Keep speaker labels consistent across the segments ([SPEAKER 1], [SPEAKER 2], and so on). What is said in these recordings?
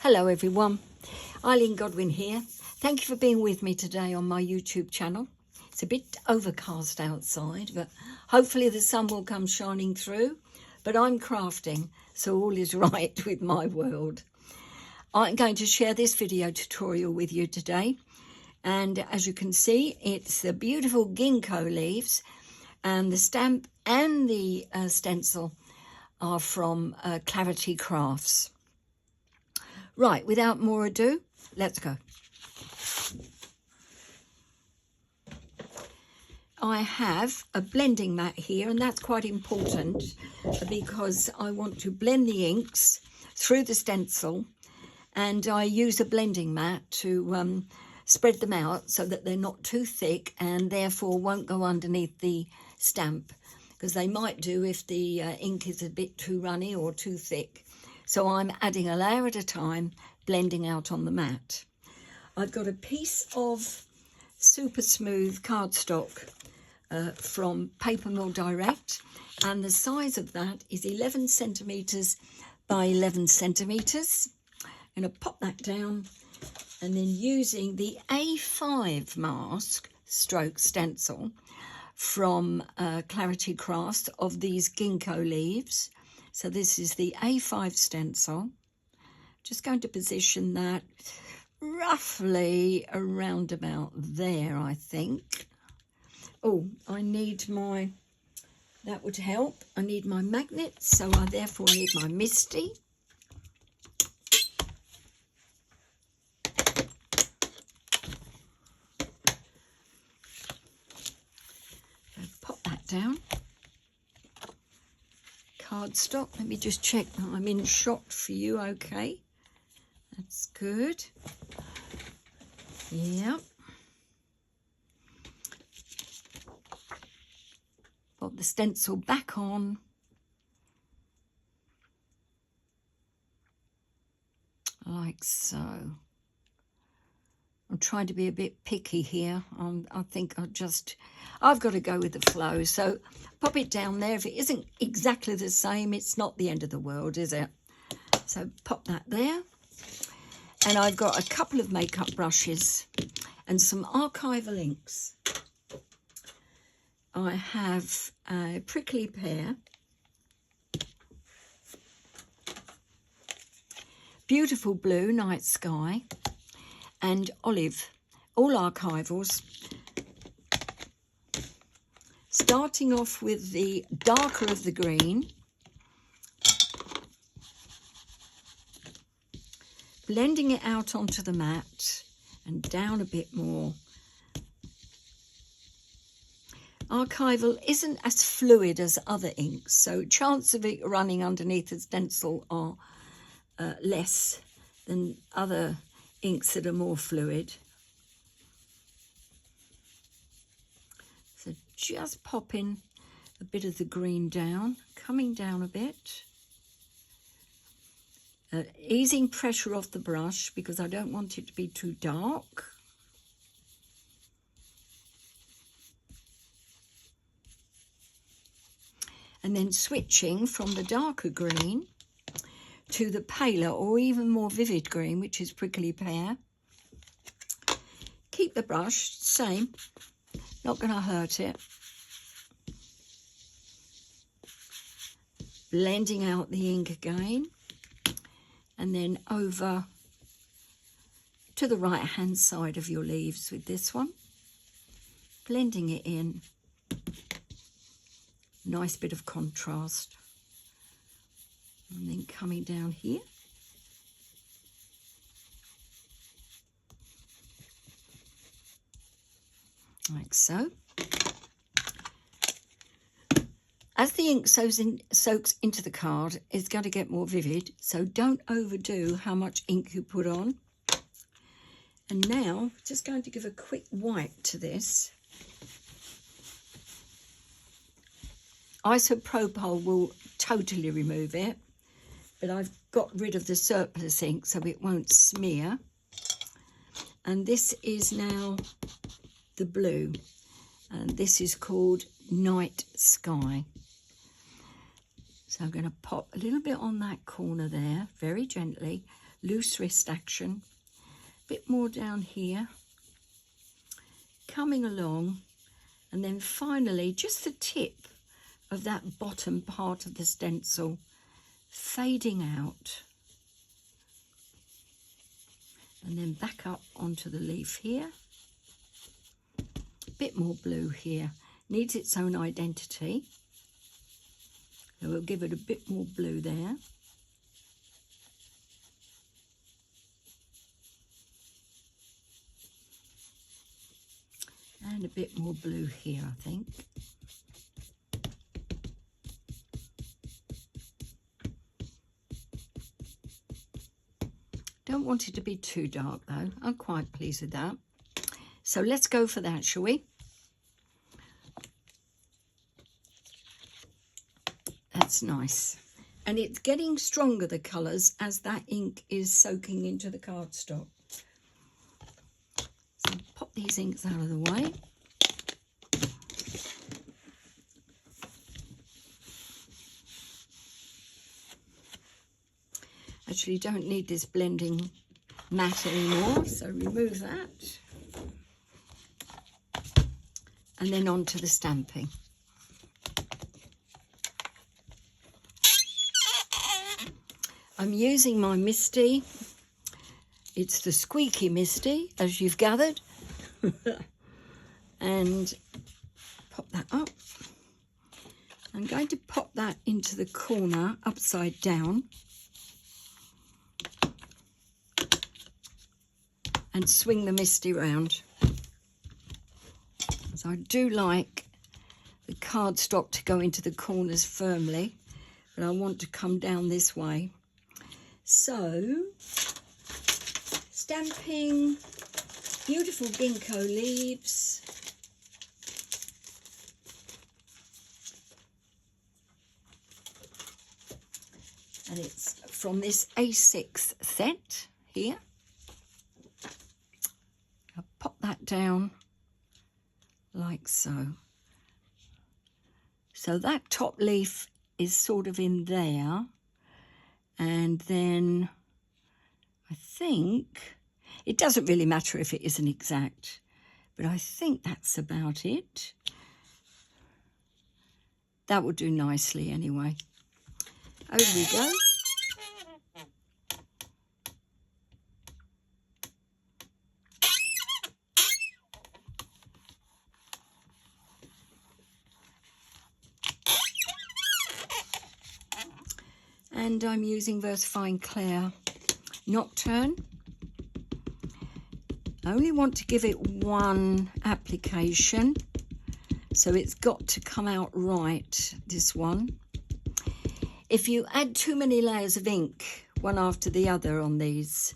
[SPEAKER 1] Hello everyone, Eileen Godwin here. Thank you for being with me today on my YouTube channel. It's a bit overcast outside, but hopefully the sun will come shining through. But I'm crafting, so all is right with my world. I'm going to share this video tutorial with you today. And as you can see, it's the beautiful ginkgo leaves, and the stamp and the stencil are from Clarity Crafts. Right, without more ado, let's go. I have a blending mat here, and that's quite important because I want to blend the inks through the stencil, and I use a blending mat to spread them out so that they're not too thick and therefore won't go underneath the stamp, because they might do if the ink is a bit too runny or too thick. So I'm adding a layer at a time, blending out on the mat. I've got a piece of super smooth cardstock from Paper Mill Direct, and the size of that is 11 centimetres by 11 centimetres. I'm going to pop that down, and then using the A5 mask stroke stencil from Clarity Crafts of these ginkgo leaves. So this is the A5 stencil. Just going to position that roughly around about there, I think. Oh, I need my, that would help. I need my magnet, so I therefore need my Misty. So pop that down. Cardstock, let me just check that I'm in shot for you. Okay, that's good. Yep. Got the stencil back on. Like so. I'm trying to be a bit picky here. I think I've got to go with the flow. So pop it down there. If it isn't exactly the same, it's not the end of the world, is it? So pop that there. And I've got a couple of makeup brushes and some Archival inks. I have a prickly pear, beautiful blue night sky, and olive, all archivals. Starting off with the darker of the green, blending it out onto the mat and down a bit more. Archival isn't as fluid as other inks, so chance of it running underneath the stencil are less than other inks that are more fluid. So just popping a bit of the green down, coming down a bit, easing pressure off the brush because I don't want it to be too dark. And then switching from the darker green to the paler or even more vivid green, which is prickly pear. Keep the brush same, not going to hurt it. Blending out the ink again, and then over to the right hand side of your leaves with this one, blending it in. Nice bit of contrast. And then coming down here. Like so. As the ink soaks into the card, it's going to get more vivid, so don't overdo how much ink you put on. And now, just going to give a quick wipe to this. Isopropyl will totally remove it, but I've got rid of the surplus ink so it won't smear. And this is now the blue, and this is called Night Sky. So I'm going to pop a little bit on that corner there, very gently, loose wrist action, a bit more down here, coming along, and then finally just the tip of that bottom part of the stencil fading out, and then back up onto the leaf here. A bit more blue here, needs its own identity, so we'll give it a bit more blue there. And a bit more blue here, I think. Don't want it to be too dark though. I'm quite pleased with that. So let's go for that, shall we? That's nice. And it's getting stronger, the colours, as that ink is soaking into the cardstock. So pop these inks out of the way. Actually, don't need this blending mat anymore, so remove that. And then on to the stamping. I'm using my Misty. It's the squeaky Misty, as you've gathered. And pop that up. I'm going to pop that into the corner upside down. And swing the Misty round. So I do like the cardstock to go into the corners firmly, but I want to come down this way. So, stamping beautiful ginkgo leaves. And it's from this A6 set here. I'll pop that down like so. So that top leaf is sort of in there. And then I think, it doesn't really matter if it isn't exact, but I think that's about it. That will do nicely anyway. Over we go. And I'm using Versafine Clair Nocturne. I only want to give it one application, so it's got to come out right, this one. If you add too many layers of ink, one after the other on these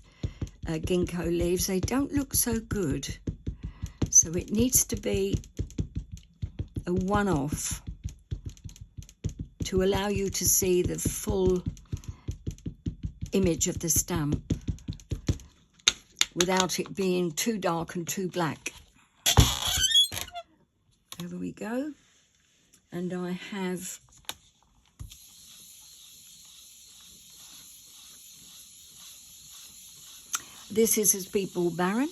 [SPEAKER 1] ginkgo leaves, they don't look so good. So it needs to be a one-off to allow you to see the full image of the stamp without it being too dark and too black. Over we go. And I have this is a Speedball Baron,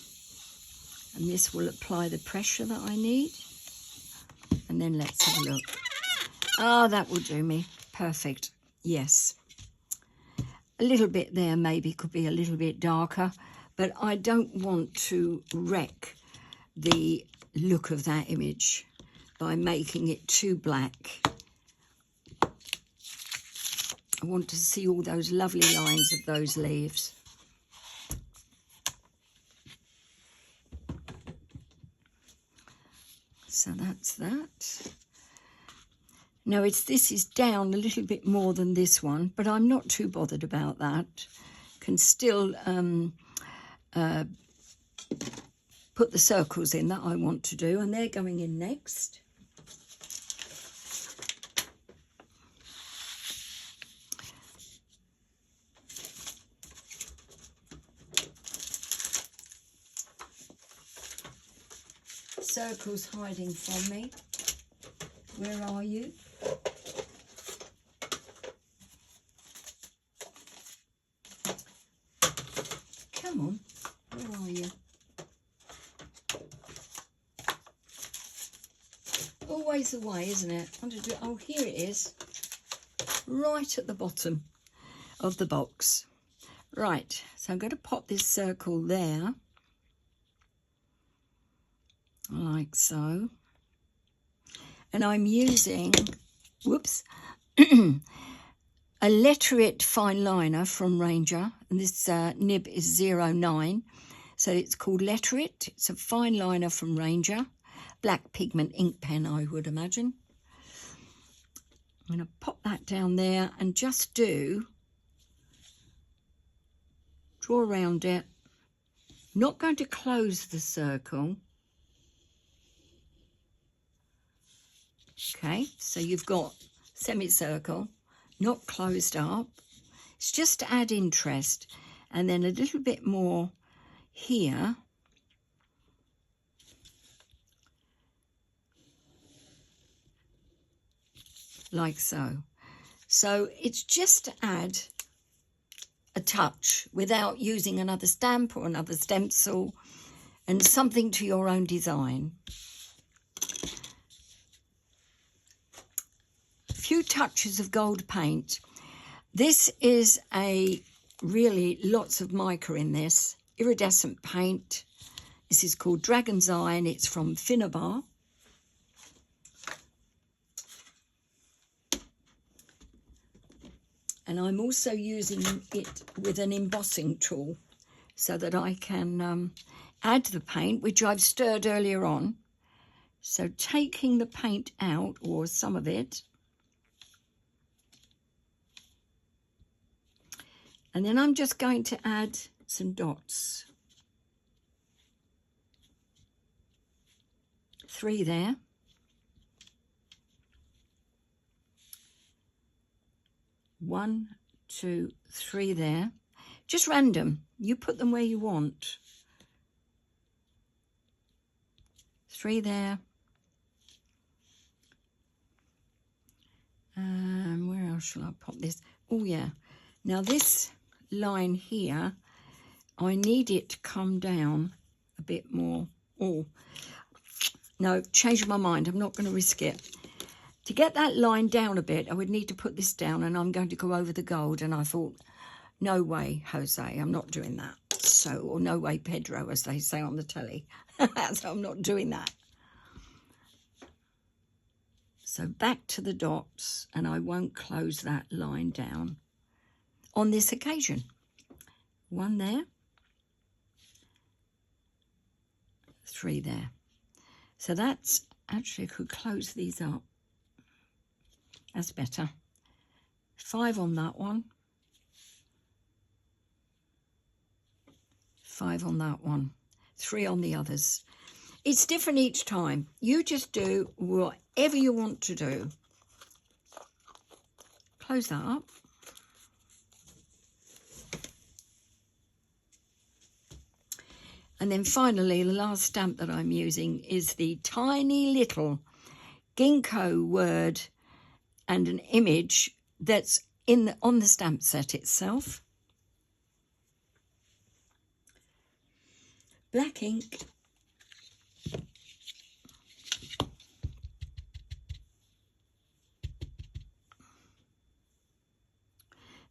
[SPEAKER 1] and this will apply the pressure that I need. And then let's have a look. Ah, that will do me. Perfect. Yes. A little bit there maybe could be a little bit darker, but I don't want to wreck the look of that image by making it too black. I want to see all those lovely lines of those leaves. So that's that. Now this is down a little bit more than this one, but I'm not too bothered about that. Can still put the circles in that I want to do, and they're going in next. Circles hiding from me. Where are you? Come on, where are you? Always the way, isn't it? Oh, here it is, right at the bottom of the box. Right, so I'm going to pop this circle there, like so. And I'm using, whoops, a Letter It fine liner from Ranger, and this nib is 09, so it's called Letter It. It's a fine liner from Ranger, black pigment ink pen, I would imagine. I'm going to pop that down there and just draw around it. Not going to close the circle. Okay, so you've got semicircle, not closed up. It's just to add interest, and then a little bit more here. Like so. So it's just to add a touch without using another stamp or another stencil, and something to your own design. A few touches of gold paint. This is really lots of mica in this, iridescent paint. This is called Dragon's Eye, and it's from Finnabar. And I'm also using it with an embossing tool so that I can add the paint, which I've stirred earlier on. So taking the paint out, or some of it, and then I'm just going to add some dots. 3 there. 1, 2, 3 there. Just random. You put them where you want. 3 there. Where else shall I pop this? Oh, yeah. Now, this line here, I need it to come down a bit more. Oh, no, changed my mind. I'm not going to risk it. To get that line down a bit, I would need to put this down, and I'm going to go over the gold. And I thought, no way, Jose, I'm not doing that. So, or no way, Pedro, as they say on the telly. So I'm not doing that. So back to the dots, and I won't close that line down on this occasion. 1 there. 3 there. So that's, actually, I could close these up. That's better. 5 on that one. 5 on that one. 3 on the others. It's different each time. You just do whatever you want to do. Close that up. And then finally, the last stamp that I'm using is the tiny little Ginkgo word and an image that's on the stamp set itself. Black ink.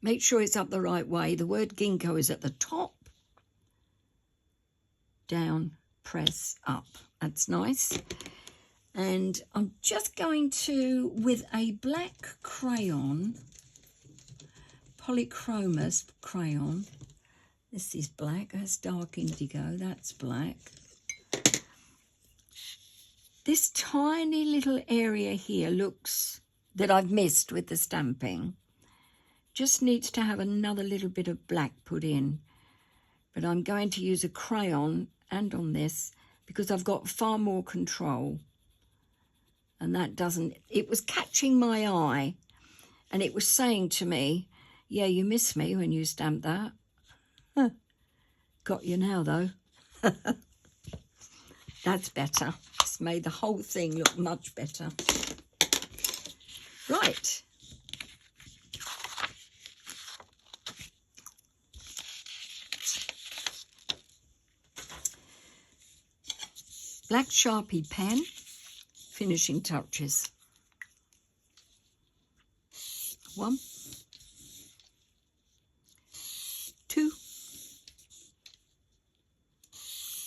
[SPEAKER 1] Make sure it's up the right way. The word Ginkgo is at the top. Down, press up. That's nice. And I'm just going to, with a black crayon, polychromos crayon. This is black, that's dark indigo, that's black. This tiny little area here looks that I've missed with the stamping. Just needs to have another little bit of black put in. But I'm going to use a crayon and on this because I've got far more control. And that doesn't, it was catching my eye and it was saying to me, yeah, you miss me when you stamped that. Huh. Got you now though. That's better. It's made the whole thing look much better. Right. black Sharpie pen, finishing touches. 1, 2,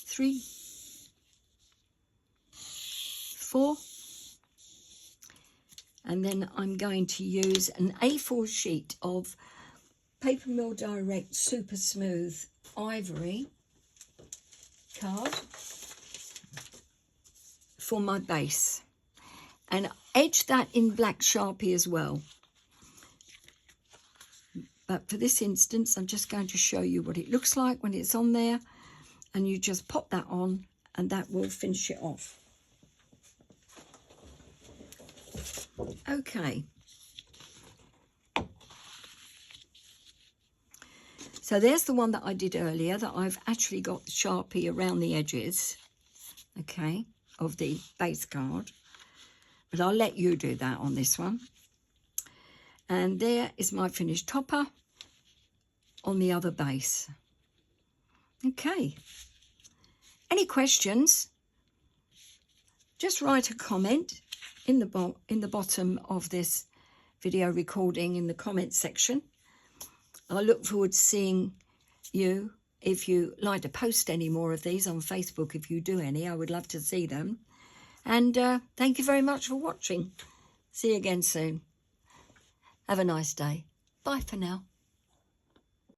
[SPEAKER 1] 3, 4, and then I'm going to use an A4 sheet of Paper Mill Direct Super Smooth Ivory card for my base, and edge that in black Sharpie as well. But for this instance, I'm just going to show you what it looks like when it's on there, and you just pop that on and that will finish it off. Okay. So there's the one that I did earlier that I've actually got the Sharpie around the edges, okay, of the base card. But I'll let you do that on this one. And there is my finished topper on the other base. Okay. Any questions? Just write a comment in the bottom of this video recording in the comment section. I look forward to seeing you. If you like to post any more of these on Facebook, if you do any, I would love to see them. And thank you very much for watching. See you again soon. Have a nice day. Bye for now.